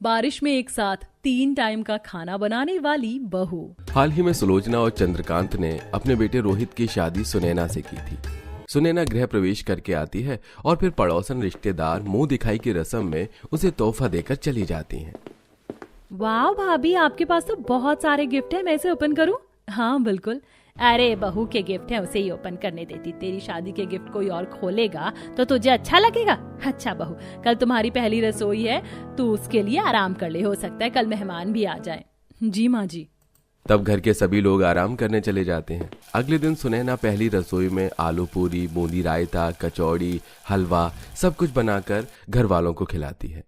बारिश में एक साथ 3 टाइम का खाना बनाने वाली बहू। हाल ही में सुलोचना और चंद्रकांत ने अपने बेटे रोहित की शादी सुनैना से की थी। सुनैना गृह प्रवेश करके आती है और फिर पड़ोसन रिश्तेदार मुंह दिखाई की रस्म में उसे तोहफा देकर चली जाती हैं। वाह भाभी, आपके पास तो बहुत सारे गिफ्ट है, मैं इसे ओपन करूं? हाँ बिल्कुल। अरे बहू के गिफ्ट है, उसे ही ओपन करने देती। तेरी शादी के गिफ्ट कोई और खोलेगा तो तुझे अच्छा लगेगा? अच्छा बहू, कल तुम्हारी पहली रसोई है, तू उसके लिए आराम कर ले। हो सकता है कल मेहमान भी आ जाए। जी माँ जी। तब घर के सभी लोग आराम करने चले जाते हैं। अगले दिन सुनैना पहली रसोई में आलू पूरी, बूंदी रायता, कचौड़ी, हलवा सब कुछ बनाकर घर वालों को खिलाती है,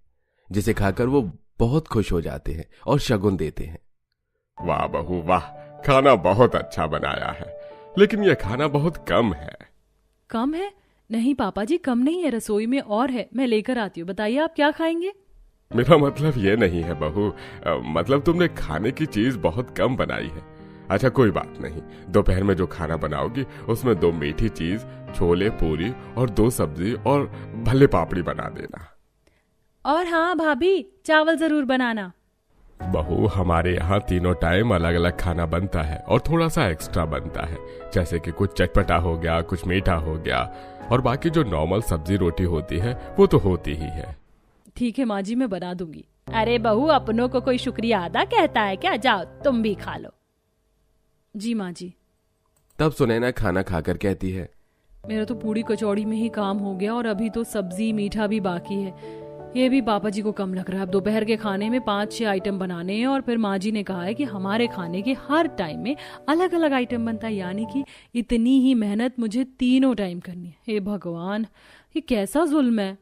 जिसे खाकर वो बहुत खुश हो जाते हैं और शगुन देते हैं। वाह बहू वाह, खाना बहुत अच्छा बनाया है, लेकिन यह खाना बहुत कम है। कम है? नहीं पापा जी, कम नहीं है, रसोई में और है, मैं लेकर आती हूँ। बताइए आप क्या खाएंगे? मेरा मतलब ये नहीं है बहू, मतलब तुमने खाने की चीज बहुत कम बनाई है। अच्छा कोई बात नहीं, दोपहर में जो खाना बनाओगी उसमें 2 मीठी चीज, छोले पूरी और 2 सब्जी और भल्ले पापड़ी बना देना। और हाँ भाभी, चावल जरूर बनाना। बहू हमारे यहाँ तीनों टाइम अलग अलग खाना बनता है और थोड़ा सा एक्स्ट्रा बनता है, जैसे कि कुछ चटपटा हो गया, कुछ मीठा हो गया, और बाकी जो नॉर्मल सब्जी रोटी होती है वो तो होती ही है। ठीक है माँ जी, मैं बना दूंगी। अरे बहू, अपनों को कोई शुक्रिया अदा कहता है क्या? जाओ तुम भी खा लो। जी माँ जी। तब सुनैना खाना खाकर कहती है, मेरा तो पूरी कचौड़ी में ही काम हो गया और अभी तो सब्जी मीठा भी बाकी है। ये भी पापा जी को कम लग रहा है। अब दोपहर के खाने में 5-6 आइटम बनाने हैं और फिर माँ जी ने कहा है कि हमारे खाने के हर टाइम में अलग अलग आइटम बनता है, यानी कि इतनी ही मेहनत मुझे तीनों टाइम करनी है। हे भगवान, ये कैसा जुल्म है।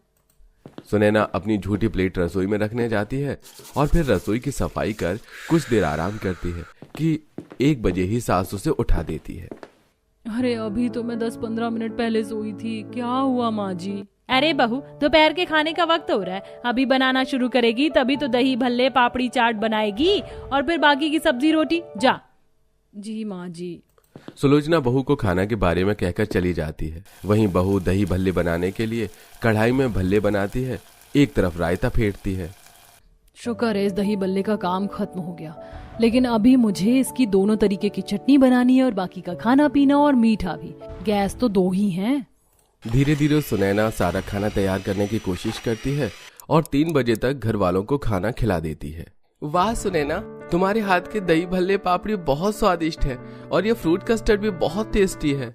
सुनैना अपनी झूठी प्लेट रसोई में रखने जाती है और फिर रसोई की सफाई कर कुछ देर आराम करती है कि 1 बजे ही सास उसे उठा देती है। अरे अभी तो मैं 10-15 मिनट पहले सोई थी, क्या हुआ माँ जी? अरे बहू, दोपहर के खाने का वक्त हो रहा है, अभी बनाना शुरू करेगी तभी तो दही भल्ले पापड़ी चाट बनाएगी और फिर बाकी की सब्जी रोटी। जा। जी माँ जी। सुलोचना बहू को खाना के बारे में कहकर चली जाती है। वहीं बहू दही भल्ले बनाने के लिए कढ़ाई में भल्ले बनाती है, एक तरफ रायता फेंटती है। शुक्र है इस दही भल्ले का काम खत्म हो गया, लेकिन अभी मुझे इसकी दोनों तरीके की चटनी बनानी है और बाकी का खाना पीना और मीठा भी। गैस तो 2 ही हैं। धीरे धीरे सुनैना सारा खाना तैयार करने की कोशिश करती है और 3 बजे तक घर वालों को खाना खिला देती है। वाह सुनैना, तुम्हारे हाथ के दही भल्ले पापड़ी बहुत स्वादिष्ट है और ये फ्रूट कस्टर्ड भी बहुत टेस्टी है।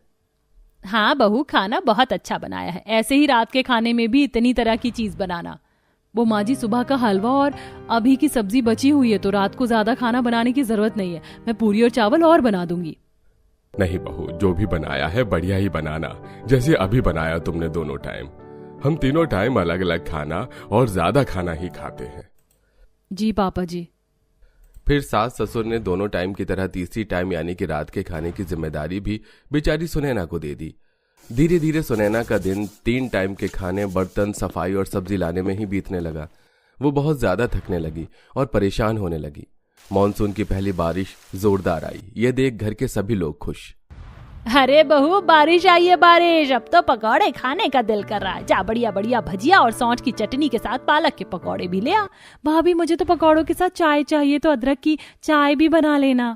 हाँ बहू, खाना बहुत अच्छा बनाया है। ऐसे ही रात के खाने में भी इतनी तरह की चीज बनाना। वो माँ जी, सुबह का हलवा और अभी की सब्जी बची हुई है तो रात को ज्यादा खाना बनाने की जरूरत नहीं है, मैं पूरी और चावल और बना दूंगी। नहीं बहू, जो भी बनाया है बढ़िया ही बनाना, जैसे अभी बनाया तुमने दोनों टाइम। हम तीनों टाइम अलग अलग खाना और ज्यादा खाना ही खाते हैं। जी पापा जी। फिर सास ससुर ने दोनों टाइम की तरह तीसरी टाइम यानी कि रात के खाने की जिम्मेदारी भी बेचारी सुनैना को दे दी। धीरे धीरे सुनैना का दिन 3 टाइम के खाने, बर्तन, सफाई और सब्जी लाने में ही बीतने लगा। वो बहुत ज्यादा थकने लगी और परेशान होने लगी। मॉनसून की पहली बारिश जोरदार आई, ये देख घर के सभी लोग खुश। अरे बहू, बारिश आई है बारिश, अब तो पकौड़े खाने का दिल कर रहा है। जा बढ़िया बढ़िया भजिया और सौंठ की चटनी के साथ पालक के पकौड़े भी ले आ। भाभी, मुझे तो पकौड़ों के साथ चाय चाहिए, तो अदरक की चाय भी बना लेना।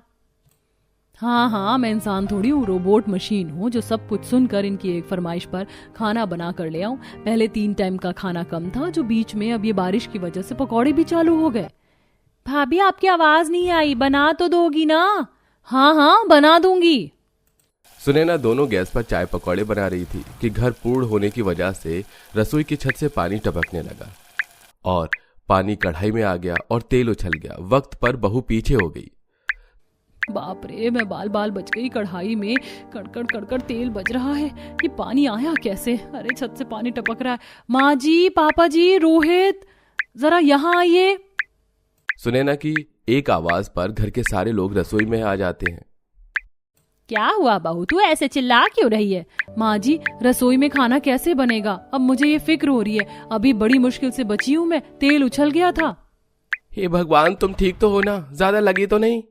हाँ हाँ, मैं इंसान थोड़ी हूँ, रोबोट मशीन हूँ जो सब कुछ सुनकर इनकी एक फरमाइश पर खाना बना कर ले आऊं। पहले 3 टाइम का खाना कम था, जो बीच में अब ये बारिश की वजह से पकौड़े भी चालू हो गए। भाभी, आपकी आवाज नहीं आई, बना तो दोगी ना? हाँ हाँ, बना दूंगी। सुनैना दोनों गैस पर चाय पकौड़े बना रही थी कि घर पूर्ण होने की वजह से रसोई की छत से पानी टपकने लगा और पानी कढ़ाई में आ गया और तेल उछल गया। वक्त पर बहू पीछे हो गई। बाप रे, मैं बाल बाल बच गई। कढ़ाई में कड़कड़ कड़कड़ तेल बज रहा है, ये पानी आया कैसे? अरे छत से पानी टपक रहा है। माँ जी, पापा जी, रोहित, जरा यहाँ आइए। सुनैना की एक आवाज पर घर के सारे लोग रसोई में आ जाते हैं। क्या हुआ बहू, तू ऐसे चिल्ला क्यों रही है? माँ जी, रसोई में खाना कैसे बनेगा? अब मुझे ये फिक्र हो रही है, अभी बड़ी मुश्किल से बची हूँ मैं, तेल उछल गया था। हे भगवान, तुम ठीक तो हो ना? ज्यादा लगी तो नहीं?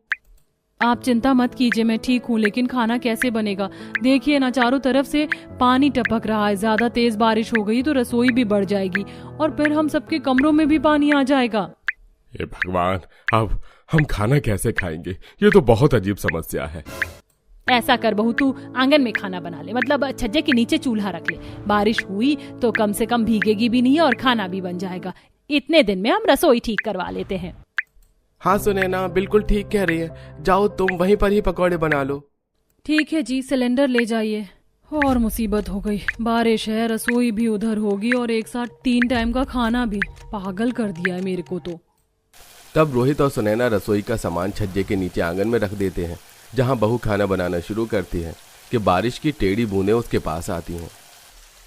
आप चिंता मत कीजिए, मैं ठीक हूँ, लेकिन खाना कैसे बनेगा? देखिए ना, चारों तरफ से पानी टपक रहा है। ज्यादा तेज बारिश हो गई तो रसोई भी बढ़ जाएगी और फिर हम सबके कमरों में भी पानी आ जाएगा। हे भगवान, अब हम खाना कैसे खाएंगे? ये तो बहुत अजीब समस्या है। ऐसा कर बहू, तू आंगन में खाना बना ले, मतलब छज्जे के नीचे चूल्हा रख ले। बारिश हुई तो कम से कम भीगेगी भी नहीं और खाना भी बन जाएगा। इतने दिन में हम रसोई ठीक करवा लेते हैं। हाँ सुनैना, बिल्कुल ठीक कह रही है। जाओ तुम वहीं पर ही पकौड़े बना लो। ठीक है जी, सिलेंडर ले जाइए। और मुसीबत हो गई, बारिश है, रसोई भी उधर होगी और एक साथ 3 टाइम का खाना भी। पागल कर दिया है मेरे को तो। तब रोहित और सुनैना रसोई का सामान छज्जे के नीचे आंगन में रख देते हैं, जहां बहू खाना बनाना शुरू करती है कि बारिश की टेढ़ी बूंदें उसके पास आती हैं।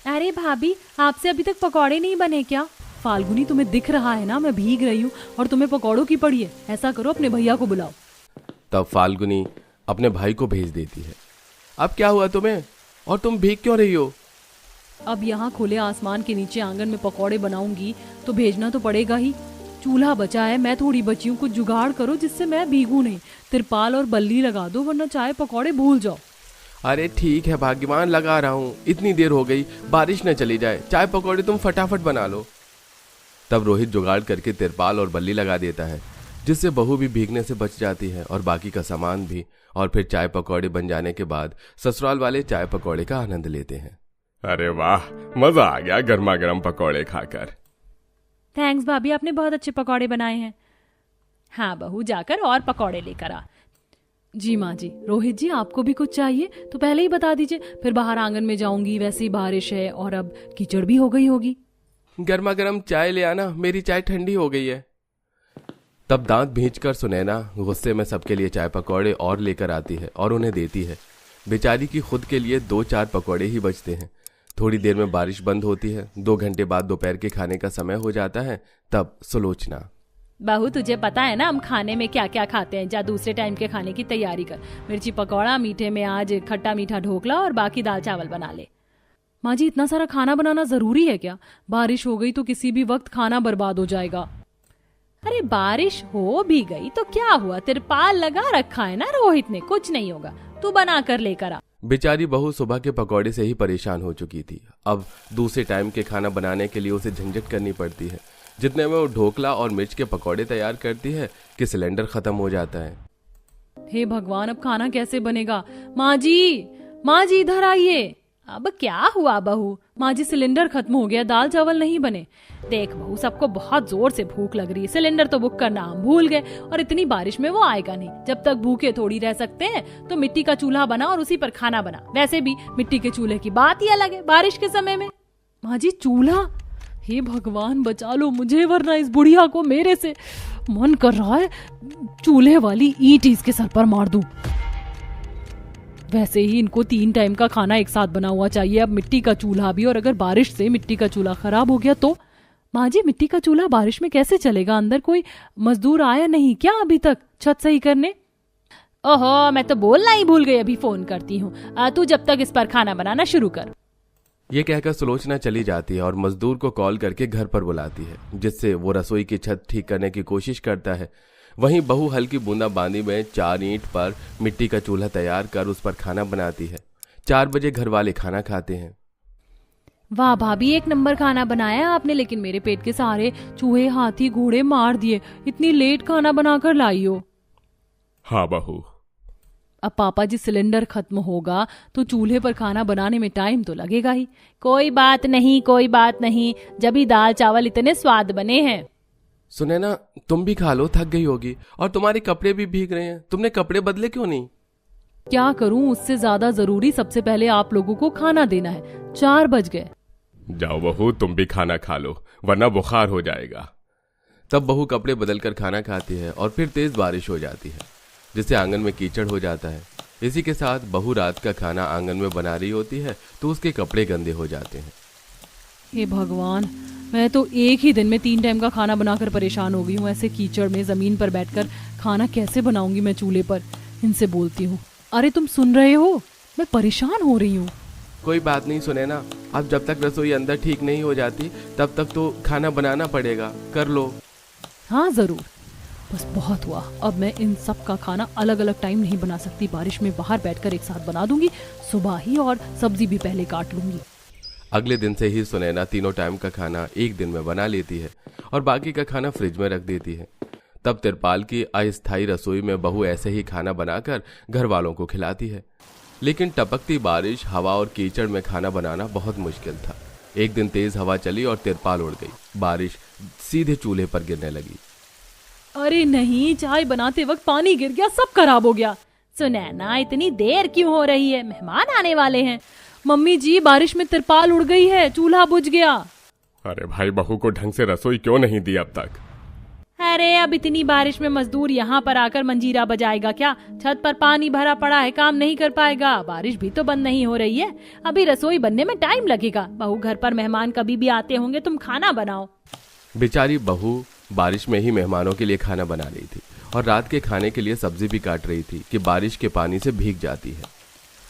अरे भाभी, आपसे अभी तक पकौड़े नहीं बने क्या? फाल्गुनी, तुम्हें दिख रहा है ना मैं भीग रही हूँ और तुम्हें पकौड़ों की पड़ी है। ऐसा करो, अपने भैया को बुलाओ। तब फाल्गुनी अपने भाई को भेज देती है। अब क्या हुआ तुम्हें, और तुम भीग क्यों रही हो? अब यहाँ खुले आसमान के नीचे आंगन में पकौड़े बनाऊंगी तो भेजना तो पड़ेगा ही। चूल्हा बचा है, मैं थोड़ी बची हूँ, कुछ जुगाड़ करो जिससे मैं भीगू नहीं। तिरपाल और बल्ली लगा दो, वरना चाय पकौड़े भूल जाओ। अरे ठीक है भाग्यवान, लगा रहा हूँ। इतनी देर हो गई, बारिश न चली जाए, चाय पकौड़े तुम फटाफट बना लो। तब रोहित जुगाड़ करके तिरपाल और बल्ली लगा देता है, जिससे बहू भी भीगने से बच जाती है और बाकी का सामान भी। और फिर चाय पकौड़े बन जाने के बाद ससुराल वाले चाय पकौड़े का आनंद लेते हैं। अरे वाह, मजा आ गया गर्मा गर्म पकौड़े खाकर। थैंक्स भाभी, आपने बहुत अच्छे पकौड़े बनाए हैं। हाँ बहू, जाकर और पकौड़े लेकर आ। जी माँ जी। रोहित जी, आपको भी कुछ चाहिए तो पहले ही बता दीजिए, फिर बाहर आंगन में जाऊंगी। वैसे ही बारिश है और अब कीचड़ भी हो गई होगी। गर्मा गर्म चाय ले आना, मेरी चाय ठंडी हो गई है। तब दांत भींचकर सुनैना गुस्से में सबके लिए चाय पकौड़े और लेकर आती है और उन्हें देती है। बेचारी की खुद के लिए 2-4 पकौड़े ही बचते हैं। थोड़ी देर में बारिश बंद होती है। 2 घंटे बाद दोपहर के खाने का समय हो जाता है। तब सुलोचना, बहू तुझे पता है ना हम खाने में क्या क्या खाते हैं। जा दूसरे टाइम के खाने की तैयारी कर। मिर्ची पकौड़ा, मीठे में आज खट्टा मीठा ढोकला और बाकी दाल चावल बना ले। माँ जी, इतना सारा खाना बनाना जरूरी है क्या? बारिश हो गई तो किसी भी वक्त खाना बर्बाद हो जाएगा। अरे बारिश हो भी गई तो क्या हुआ, तिरपाल लगा रखा है ना रोहित ने, कुछ नहीं होगा। तू बना कर लेकर आ। बेचारी बहू सुबह के पकौड़े से ही परेशान हो चुकी थी। अब दूसरे टाइम के खाना बनाने के लिए उसे झंझट करनी पड़ती है। जितने में वो ढोकला और मिर्च के पकौड़े तैयार करती है कि सिलेंडर खत्म हो जाता है। हे भगवान, अब खाना कैसे बनेगा? माँ जी इधर आइए। अब क्या हुआ बहू? माँ जी, सिलेंडर खत्म हो गया, दाल चावल नहीं बने। देख बहू, सबको बहुत जोर से भूख लग रही है, सिलेंडर तो बुक करना हम भूल गए और इतनी बारिश में वो आएगा नहीं। जब तक भूखे थोड़ी रह सकते हैं तो मिट्टी का चूल्हा बना और उसी पर खाना बना। वैसे भी मिट्टी के चूल्हे की बात ही अलग है बारिश के समय में। माँ जी, चूल्हा? हे भगवान, बचा लो मुझे, वरना इस बुढ़िया को मेरे से मन कर रहा है चूल्हे वाली ईंट इसके सर पर मार दूं। वैसे ही इनको 3 टाइम का खाना एक साथ बना हुआ चाहिए, अब मिट्टी का चूल्हा भी। और अगर बारिश से मिट्टी का चूल्हा खराब हो गया तो? माँ जी, मिट्टी का चूल्हा बारिश में कैसे चलेगा? अंदर कोई मजदूर आया नहीं क्या अभी तक छत सही करने? ओहो, मैं तो बोलना ही भूल गई, अभी फोन करती हूँ। तू जब तक इस पर खाना बनाना शुरू कर। ये कहकर सुलोचना चली जाती है और मजदूर को कॉल करके घर पर बुलाती है, जिससे वो रसोई की छत ठीक करने की कोशिश करता है। वहीं बहू हल्की बूंदाबांदी में 4 ईंट पर मिट्टी का चूल्हा तैयार कर उस पर खाना बनाती है। 4 बजे घर वाले खाना खाते हैं। वाह भाभी, 1 नंबर खाना बनाया आपने, लेकिन मेरे पेट के सारे चूहे हाथी घोड़े मार दिए। इतनी लेट खाना बनाकर लाई हो। हाँ बहू। अब पापा जी, सिलेंडर खत्म होगा तो चूल्हे पर खाना बनाने में टाइम तो लगेगा ही। कोई बात नहीं, जब ही दाल चावल इतने स्वाद बने हैं। सुनैना, तुम भी खा लो, थक गई होगी और तुम्हारे कपड़े भी भीग रहे हैं। तुमने कपड़े बदले क्यों नहीं? क्या करूं, उससे ज्यादा जरूरी सबसे पहले आप लोगों को खाना देना है। 4 बज गए। जाओ बहू, तुम भी खाना खा लो, वरना बुखार हो जाएगा। तब बहू कपड़े बदलकर खाना खाती है और फिर तेज बारिश हो जाती है, जिससे आंगन में कीचड़ हो जाता है। इसी के साथ बहू रात का खाना आंगन में बना रही होती है तो उसके कपड़े गंदे हो जाते हैं। हे भगवान, मैं तो एक ही दिन में 3 टाइम का खाना बनाकर परेशान हो गई हूँ। ऐसे कीचड़ में जमीन पर बैठकर खाना कैसे बनाऊंगी मैं चूल्हे पर? इनसे बोलती हूँ। अरे तुम सुन रहे हो, मैं परेशान हो रही हूँ। कोई बात नहीं सुनैना, अब जब तक रसोई अंदर ठीक नहीं हो जाती तब तक तो खाना बनाना पड़ेगा, कर लो। हाँ जरूर, बस बहुत हुआ। अब मैं इन सब का खाना अलग अलग टाइम नहीं बना सकती। बारिश में बाहर बैठकर एक साथ बना दूंगी सुबह ही, और सब्जी भी पहले काट लूंगी। अगले दिन से ही सुनैना तीनों टाइम का खाना एक दिन में बना लेती है और बाकी का खाना फ्रिज में रख देती है। तब तिरपाल की अस्थायी रसोई में बहू ऐसे ही खाना बनाकर घर वालों को खिलाती है। लेकिन टपकती बारिश, हवा और कीचड़ में खाना बनाना बहुत मुश्किल था। एक दिन तेज हवा चली और तिरपाल उड़ गई। बारिश सीधे चूल्हे पर गिरने लगी। अरे नहीं, चाय बनाते वक्त पानी गिर गया, सब खराब हो गया। सुनैना, इतनी देर क्यों हो रही है? मेहमान आने वाले हैं। मम्मी जी, बारिश में तिरपाल उड़ गई है, चूल्हा बुझ गया। अरे भाई, बहू को ढंग से रसोई क्यों नहीं दी अब तक? अरे अब इतनी बारिश में मजदूर यहाँ पर आकर मंजीरा बजाएगा क्या? छत पर पानी भरा पड़ा है, काम नहीं कर पाएगा। बारिश भी तो बंद नहीं हो रही है, अभी रसोई बनने में टाइम लगेगा। बहू, घर पर मेहमान कभी भी आते होंगे, तुम खाना बनाओ। बेचारी बहू बारिश में ही मेहमानों के लिए खाना बना रही थी और रात के खाने के लिए सब्जी भी काट रही थी कि बारिश के पानी से भीग जाती है।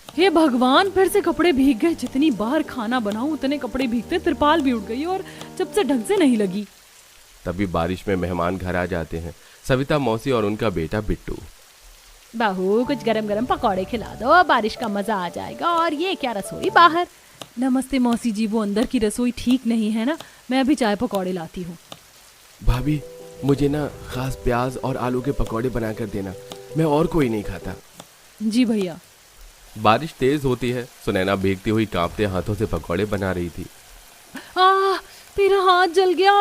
हे भगवान, फिर से कपड़े भीग गए। जितनी बार खाना बनाऊं उतने कपड़े भीगते। तिरपाल भी उड़ गई और जब से ढंग से नहीं लगी। तभी बारिश में मेहमान घर आ जाते हैं, सविता मौसी और उनका बेटा बिट्टू। बहू, कुछ गरम गरम पकौड़े खिला दो, बारिश का मजा आ जाएगा। और ये क्या, रसोई बाहर? नमस्ते मौसी जी, वो अंदर की रसोई ठीक नहीं है ना, मैं अभी चाय पकौड़े लाती हूँ। भाभी, मुझे ना खास प्याज और आलू के पकौड़े बनाकर देना, मैं और कोई नहीं खाता। जी भैया। बारिश तेज होती है। सुनैना भीगती हुई कांपते हाथों से पकौड़े बना रही थी। मेरा हाथ जल गया।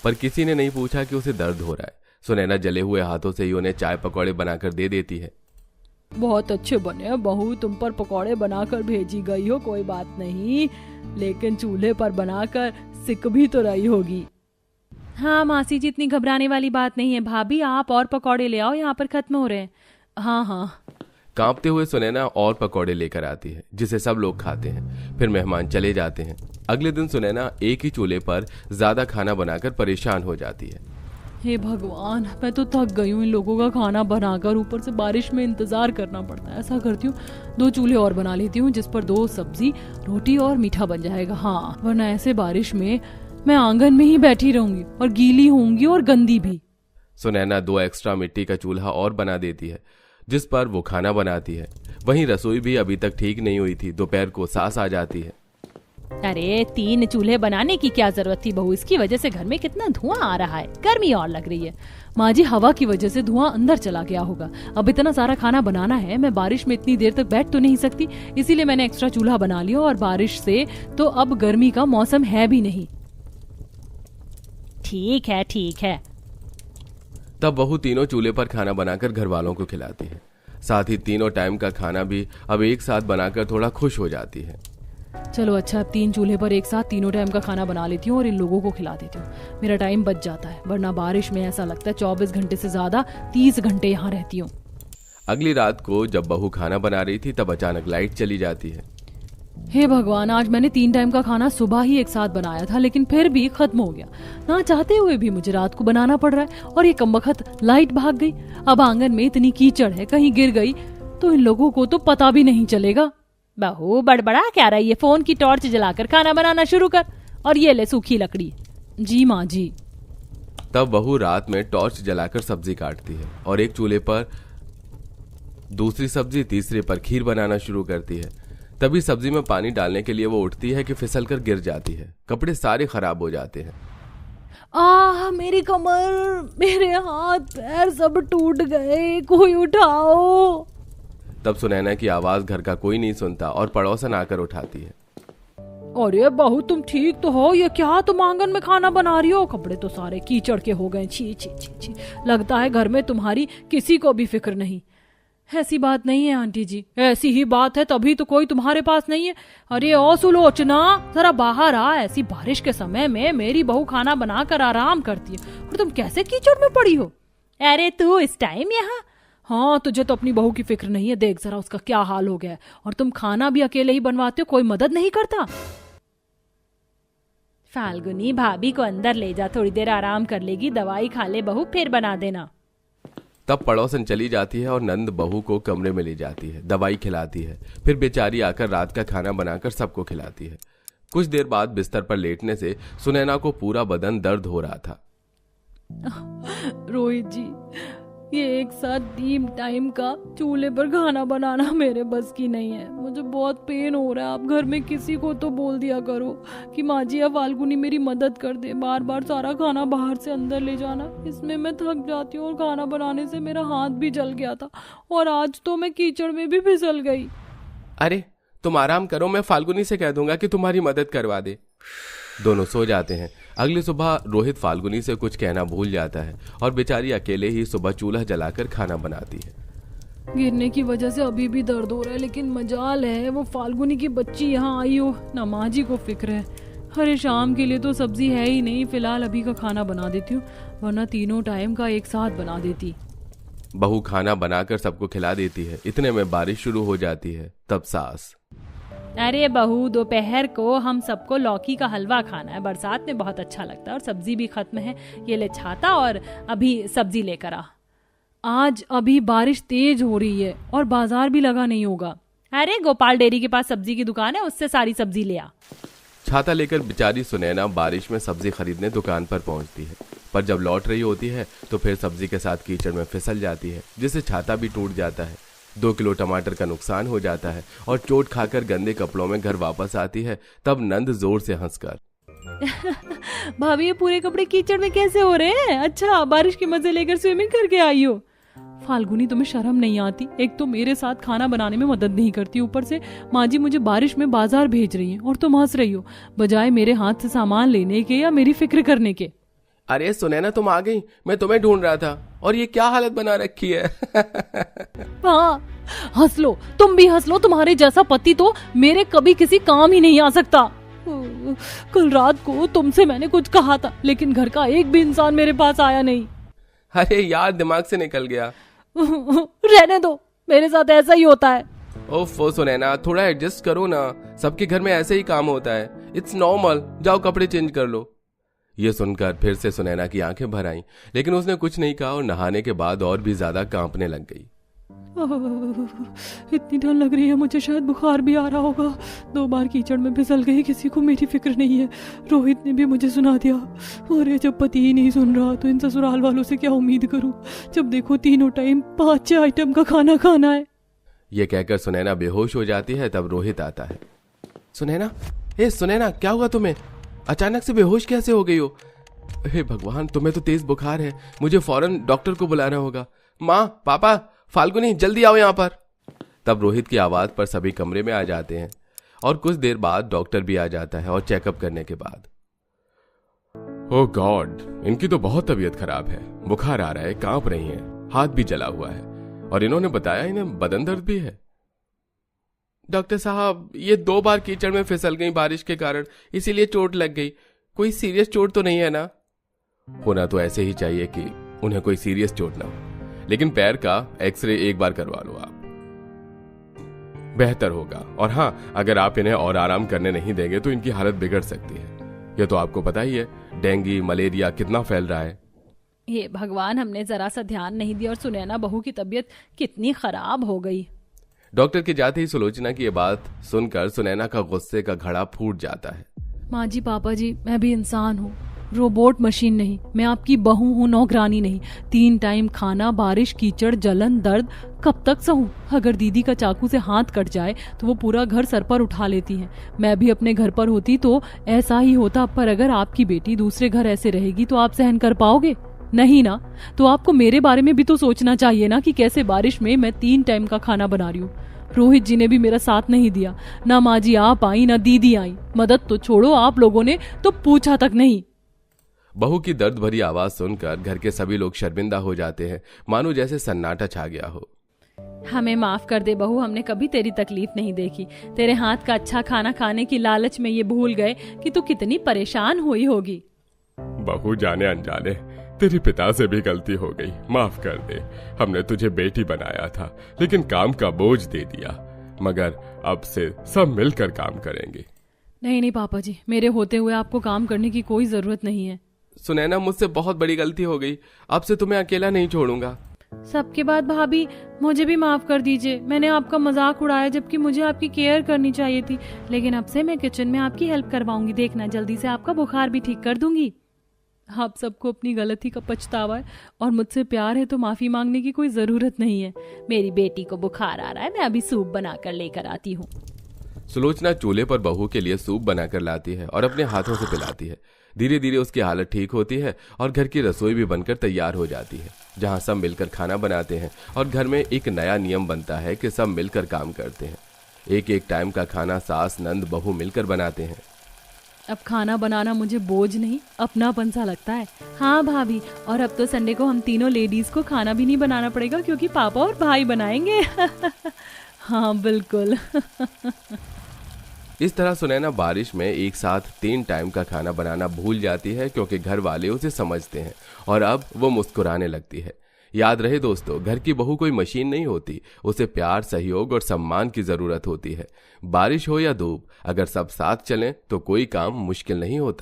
पर किसी ने नहीं पूछा कि उसे दर्द हो रहा है। सुनैना जले हुए हाथों से ही उन्हें चाय पकौड़े बनाकर दे देती है। बहुत अच्छे बने बहू, तुम पर पकौड़े बनाकर भेजी गई हो, कोई बात नहीं, लेकिन चूल्हे पर बनाकर सिक भी तो रही होगी। हाँ मासी जी, इतनी घबराने वाली बात नहीं है। भाभी, आप और पकौड़े ले आओ, यहाँ पर खत्म हो रहे हैं। हाँ हाँ। कांपते हुए सुनैना और पकौड़े लेकर आती है, जिसे सब लोग खाते हैं। फिर मेहमान चले जाते हैं। अगले दिन सुनैना एक ही चूल्हे पर ज्यादा खाना बनाकर परेशान हो जाती है। हे भगवान, मैं तो थक गई हूँ इन लोगों का खाना बनाकर, ऊपर से बारिश में इंतजार करना पड़ता है। ऐसा करती हूँ, 2 चूल्हे और बना लेती हूँ, जिस पर 2 सब्जी, रोटी और मीठा बन जाएगा। हाँ, वरना ऐसे बारिश में मैं आंगन में ही बैठी रहूंगी और गीली होंगी और गंदी भी। सुनैना 2 एक्स्ट्रा मिट्टी का चूल्हा और बना देती है, जिस पर वो खाना बनाती है। वहीं रसोई भी अभी तक ठीक नहीं हुई थी। दोपहर को सास आ जाती है। अरे 3 चूल्हे बनाने की क्या जरूरत थी बहू? इसकी वजह से घर में कितना धुआं आ रहा है, गर्मी और लग रही है। माँ जी, हवा की वजह से धुआं अंदर चला गया होगा। अब इतना सारा खाना बनाना है, मैं बारिश में इतनी देर तक बैठ तो नहीं सकती, इसीलिए मैंने एक्स्ट्रा चूल्हा बना लिया। और बारिश से तो अब गर्मी का मौसम है भी नहीं। ठीक है ठीक है। तब बहू तीनों चूल्हे पर खाना बनाकर घर वालों को खिलाती है। साथ ही तीनों टाइम का खाना भी अब एक साथ बनाकर थोड़ा खुश हो जाती है। चलो अच्छा, अब 3 चूल्हे पर एक साथ तीनों टाइम का खाना बना लेती हूँ और इन लोगों को खिला देती हूँ। मेरा टाइम बच जाता है, वरना बारिश में ऐसा लगता है 24 घंटे से ज्यादा 30 घंटे यहाँ रहती हूँ। अगली रात को जब बहू खाना बना रही थी, तब अचानक लाइट चली जाती है। हे भगवान, आज मैंने 3 टाइम का खाना सुबह ही एक साथ बनाया था, लेकिन फिर भी खत्म हो गया। ना चाहते हुए भी मुझे रात को बनाना पड़ रहा है, और ये कमबख्त लाइट भाग गई। अब आंगन में इतनी कीचड़ है, कहीं गिर गई तो इन लोगों को तो पता भी नहीं चलेगा। बहू, बड़बड़ा क्या रही है? फोन की टॉर्च जलाकर खाना बनाना शुरू कर। और ये ले सूखी लकड़ी। जी माँ जी। तब बहू रात में टॉर्च जलाकर सब्जी काटती है और एक चूल्हे पर दूसरी सब्जी, तीसरे पर खीर बनाना शुरू करती है। तभी सब्जी में पानी डालने के लिए वो उठती है कि फिसलकर गिर जाती है। कपड़े सारे खराब हो जाते हैं। मेरी कमर, मेरे हाथ पैर सब टूट गए, कोई उठाओ। तब सुनैना की आवाज घर का कोई नहीं सुनता और पड़ोसन आकर उठाती है। अरे बहू, तुम ठीक तो हो? ये क्या, तुम आंगन में खाना बना रही हो? कपड़े तो सारे कीचड़ के हो गए। छी छी छी छी, लगता है घर में तुम्हारी किसी को भी फिक्र नहीं। ऐसी बात नहीं है आंटी जी, ऐसी ही बात है, तभी तो कोई तुम्हारे पास नहीं है। अरे ओ सुलोचना, जरा बाहर आ। ऐसी बारिश के समय में मेरी बहू खाना बनाकर आराम करती है और तुम कैसे कीचड़ में पड़ी हो? अरे तू इस टाइम यहाँ? हाँ, तुझे तो अपनी बहू की फिक्र नहीं है। देख जरा उसका क्या हाल हो गया है। और तुम खाना भी अकेले ही बनवाते हो, कोई मदद नहीं करता। फाल्गुनी, भाभी को अंदर ले जा, थोड़ी देर आराम कर लेगी, दवाई खा ले बहू, फिर बना देना। तब पड़ोसन चली जाती है और नंद बहू को कमरे में ले जाती है, दवाई खिलाती है। फिर बेचारी आकर रात का खाना बनाकर सबको खिलाती है। कुछ देर बाद बिस्तर पर लेटने से सुनैना को पूरा बदन दर्द हो रहा था। रोहित जी, ये एक साथ 3 टाइम का चूल्हे पर खाना बनाना मेरे बस की नहीं है। मुझे बहुत पेन हो रहा है। आप घर में किसी को तो बोल दिया करो कि माँ जी या फाल्गुनी मेरी मदद कर दे। बार बार सारा खाना बाहर से अंदर ले जाना, इसमें मैं थक जाती हूँ और खाना बनाने से मेरा हाथ भी जल गया था और आज तो मैं कीचड़ में भी फिसल गई। अरे तुम आराम करो, मैं फाल्गुनी से कह दूंगा कि तुम्हारी मदद करवा दे। दोनों सो जाते हैं। अगली सुबह रोहित फाल्गुनी से कुछ कहना भूल जाता है और बेचारी अकेले ही सुबह चूल्हा जलाकर खाना बनाती है। गिरने की वजह से अभी भी दर्द हो रहा है, लेकिन मजाल है वो फाल्गुनी की बच्ची यहाँ आई हो, ना माँ जी को फिक्र है। अरे शाम के लिए तो सब्जी है ही नहीं, फिलहाल अभी का खाना बना देती हूँ, वरना 3 टाइम का एक साथ बना देती। बहू खाना बनाकर सबको खिला देती है। इतने में बारिश शुरू हो जाती है। तब सास, अरे बहू, दोपहर को हम सबको लौकी का हलवा खाना है, बरसात में बहुत अच्छा लगता है और सब्जी भी खत्म है। ये ले छाता और अभी सब्जी लेकर आ। आज अभी बारिश तेज हो रही है और बाजार भी लगा नहीं होगा। अरे गोपाल डेयरी के पास सब्जी की दुकान है, उससे सारी सब्जी ले आ। छाता लेकर बेचारी सुनैना बारिश में सब्जी खरीदने दुकान पर पहुंचती है, पर जब लौट रही होती है तो फिर सब्जी के साथ कीचड़ में फिसल जाती है, जिससे छाता भी टूट जाता है। 2 किलो टमाटर का नुकसान हो जाता है और चोट खाकर गंदे कपड़ों में घर वापस आती है। तब नंद जोर से हंसकर, भाभी ये पूरे कपड़े कीचड़ में कैसे हो रहे हैं? अच्छा, बारिश के मजे लेकर स्विमिंग करके आई हो। फाल्गुनी, तुम्हें शर्म नहीं आती? एक तो मेरे साथ खाना बनाने में मदद नहीं करती, ऊपर से माँ जी मुझे बारिश में बाजार भेज रही हैं और तुम हंस रही हो, बजाय मेरे हाथ से सामान लेने के या मेरी फिक्र करने के। अरे सुनैना, तुम आ गई, मैं तुम्हें ढूंढ रहा था। और ये क्या हालत बना रखी है? हाँ, हंस लो, तुम भी हंस लो। तुम्हारे जैसा पति तो मेरे कभी किसी काम ही नहीं आ सकता। कल रात को तुमसे मैंने कुछ कहा था, लेकिन घर का एक भी इंसान मेरे पास आया नहीं। अरे यार, दिमाग से निकल गया। रहने दो, मेरे साथ ऐसा ही होता है। ओफो सुनैना, थोड़ा एडजस्ट करो ना, सबके घर में ऐसे ही काम होता है। इट्स नॉर्मल, जाओ कपड़े चेंज कर लो। ये सुनकर फिर से सुनैना की आंखें भर आईं, लेकिन उसने कुछ नहीं कहा और नहाने के बाद और भी ज्यादा कांपने लग गई। इतनी ठंड लग रही है, मुझे शायद बुखार भी आ रहा होगा। 2 बार कीचड़ में फिसल गई, किसी को मेरी फिक्र नहीं है। रोहित ने भी मुझे सुना दिया। अरे जब पति ही नहीं सुन रहा तो इन ससुराल वालों से क्या उम्मीद करूं? जब देखो 3 टाइम 5-6 आइटम का खाना खाना है। ये कहकर सुनैना बेहोश हो जाती है। तब रोहित आता है। सुनैना, ए सुनैना, क्या हुआ तुम्हें? अचानक से बेहोश कैसे हो गई हो? हे भगवान, तुम्हें तो तेज बुखार है, मुझे फौरन डॉक्टर को बुलाना होगा। माँ, पापा, फाल्गुनी, जल्दी आओ यहाँ पर। तब रोहित की आवाज पर सभी कमरे में आ जाते हैं और कुछ देर बाद डॉक्टर भी आ जाता है और चेकअप करने के बाद, ओह गॉड, इनकी तो बहुत तबीयत खराब है, बुखार आ रहा है, कांप रही हैं, हाथ भी जला हुआ है और इन्होंने बताया इन्हें बदन दर्द भी है। डॉक्टर साहब, ये 2 बार कीचड़ में फिसल गई बारिश के कारण, इसीलिए चोट लग गई। कोई सीरियस चोट तो नहीं है ना? होना तो ऐसे ही चाहिए कि उन्हें कोई सीरियस चोट ना हो, लेकिन पैर का एक्सरे एक बार करवा लो, आप बेहतर होगा। और हाँ, अगर आप इन्हें और आराम करने नहीं देंगे तो इनकी हालत बिगड़ सकती है। ये तो आपको पता ही है, डेंगू मलेरिया कितना फैल रहा है। ये भगवान, हमने जरा सा ध्यान नहीं दिया और सुनैना बहू की तबीयत कितनी खराब हो गई। डॉक्टर के जाते ही सुलोचना की ये बात सुनकर सुनैना का गुस्से का घड़ा फूट जाता है। माँ जी, पापा जी, मैं भी इंसान हूँ, रोबोट मशीन नहीं। मैं आपकी बहू हूँ, नौकरानी नहीं। 3 टाइम खाना, बारिश, कीचड़, जलन, दर्द, कब तक सहूं? अगर दीदी का चाकू से हाथ कट जाए तो वो पूरा घर सर पर उठा लेती हैं। मैं भी अपने घर पर होती तो ऐसा ही होता, पर अगर आपकी बेटी दूसरे घर ऐसे रहेगी तो आप सहन कर पाओगे? नहीं ना। तो आपको मेरे बारे में भी तो सोचना चाहिए ना कि कैसे बारिश में मैं 3 टाइम का खाना बना रही हूँ। रोहित जी ने भी मेरा साथ नहीं दिया, ना माँ जी आप आई, ना दीदी आई। मदद तो छोड़ो, आप लोगों ने तो पूछा तक नहीं। बहू की दर्द भरी आवाज सुनकर घर के सभी लोग शर्मिंदा हो जाते हैं, मानो जैसे सन्नाटा छा गया हो। हमें माफ कर दे बहू, हमने कभी तेरी तकलीफ नहीं देखी। तेरे हाथ का अच्छा खाना खाने की लालच में ये भूल गए कि तू कितनी परेशान हुई होगी। बहू, जाने अनजाने तेरे पिता से भी गलती हो गई, माफ कर दे। हमने तुझे बेटी बनाया था, लेकिन काम का बोझ दे दिया। मगर अब से सब मिलकर काम करेंगे। नहीं नहीं पापा जी, मेरे होते हुए आपको काम करने की कोई जरूरत नहीं है। सुनैना, मुझसे बहुत बड़ी गलती हो गई, अब से तुम्हें अकेला नहीं छोड़ूंगा। सबके बाद भाभी, मुझे भी माफ कर दीजिए। मैंने आपका मजाक उड़ाया, जबकि मुझे आपकी केयर करनी चाहिए थी। लेकिन अब से मैं किचन में आपकी हेल्प करवाऊंगी, देखना जल्दी से आपका बुखार भी ठीक कर दूंगी। आप सबको अपनी गलती का पछतावा है और मुझसे प्यार है तो माफी मांगने की कोई जरूरत नहीं है। मेरी बेटी को बुखार आ रहा है, मैं अभी सूप बनाकर लेकर आती हूँ। सुलोचना चूल्हे पर बहू के लिए सूप बनाकर लाती है और अपने हाथों से पिलाती है। धीरे धीरे उसकी हालत ठीक होती है और घर की रसोई भी बनकर तैयार हो जाती है, जहां सब मिलकर खाना बनाते हैं और घर में एक नया नियम बनता है कि सब मिलकर काम करते हैं। एक एक टाइम का खाना सास नंद बहू मिलकर बनाते हैं। अब खाना बनाना मुझे बोझ नहीं, अपनापन सा लगता है। हाँ भाभी, और अब तो संडे को हम तीनों लेडीज को खाना भी नहीं बनाना पड़ेगा क्योंकि पापा और भाई बनाएंगे। हाँ बिल्कुल। इस तरह सुनैना बारिश में एक साथ 3 टाइम का खाना बनाना भूल जाती है क्योंकि घर वाले उसे समझते हैं और अब वो मुस्कुराने लगती है। याद रहे दोस्तों, घर की बहू कोई मशीन नहीं होती, उसे प्यार, सहयोग और सम्मान की जरूरत होती है। बारिश हो या धूप, अगर सब साथ चलें तो कोई काम मुश्किल नहीं होता।